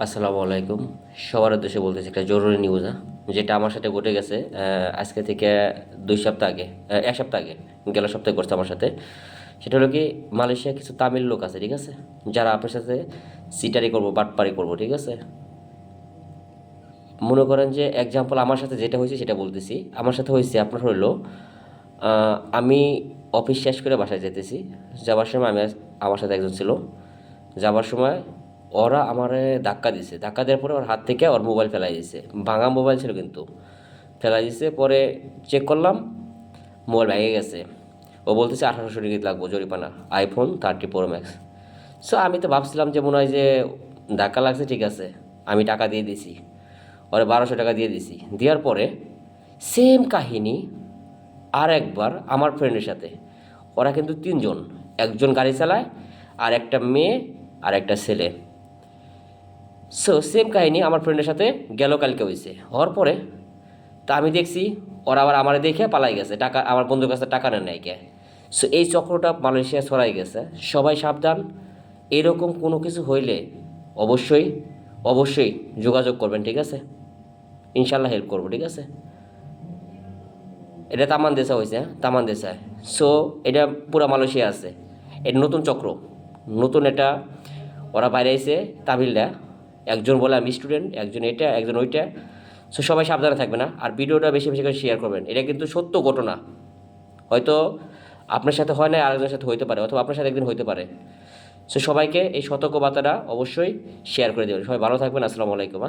আসসালামু আলাইকুম। সবার উদ্দেশ্যে বলতেছি একটা জরুরি নিউজ, যেটা আমার সাথে ঘটে গেছে আজকে থেকে 2 সপ্তাহ আগে, 1 সপ্তাহ আগে, গেল সপ্তাহে করছে আমার সাথে। সেটা হলো কি, মালয়েশিয়া কিছু তামিল লোক আছে, ঠিক আছে, যারা আপনার সাথে সিটারি করবো, বাটপারি করবো, ঠিক আছে। মনে করেন যে এক্সাম্পল আমার সাথে যেটা হয়েছে সেটা বলতেছি। আমার সাথে হয়েছে আপনার হলো, আমি অফিস শেষ করে বাসায় যেতেছি। যাবার সময় আমার সাথে একজন ছিল। যাবার সময় ওরা আমারে ধাক্কা দিছে, ধাক্কা দেওয়ার পরে ওর হাত থেকে ওর মোবাইল ফেলাই দিছে। ভাঙা মোবাইল ছিল কিন্তু, ফেলাই দিছে। পরে চেক করলাম, মোবাইল ভেঙে গেছে। ও বলতেছে 1800 রিঙ্গিত লাগবো জরিমানা, iPhone 30 Pro Max। সো আমি তো ভাবছিলাম যে মনে হয় যে ধাক্কা লাগছে, ঠিক আছে, আমি টাকা দিয়ে দিছি। ওরে 1200 টাকা দিয়ে দিছি। দেওয়ার পরে সেম কাহিনী আর একবার আমার ফ্রেন্ডের সাথে। ওরা কিন্তু তিনজন, একজন গাড়ি চালায়, আর একটা মেয়ে, আর একটা ছেলে। সো সেম কাহিনী আমার ফ্রেন্ডের সাথে গেল কালকে হয়েছে। হওয়ার পরে তা আমি দেখছি ওরা আবার আমার দেখে পালাই গেছে, টাকা আমার বন্ধুর কাছে টাকা নেন নাই কে। সো এই চক্রটা মালয়েশিয়া ছড়াই গেছে। সবাই সাবধান। এরকম কোনো কিছু হইলে অবশ্যই অবশ্যই যোগাযোগ করবেন, ঠিক আছে। ইনশাল্লাহ হেল্প করবো, ঠিক আছে। এটা তামান দেশা হয়েছে, হ্যাঁ, তামান দেশায়। সো এটা পুরা মালয়েশিয়া আছে। এটা নতুন চক্র, নতুন এটা। ওরা বাইরে আইছে তামিলরা। একজন বলে আমি স্টুডেন্ট, একজন এটা, একজন ওইটা। সো সবাই সাবধানে থাকবে না, আর ভিডিওটা বেশি বেশি করে শেয়ার করবেন। এটা কিন্তু সত্য ঘটনা। হয়তো আপনার সাথে হয় না, আরেকজনের সাথে হইতে পারে, অথবা আপনার সাথে একদিন হইতে পারে। সো সবাইকে এই সতর্কবার্তাটা অবশ্যই শেয়ার করে দেবেন। সবাই ভালো থাকবেন। আসসালামু আলাইকুম।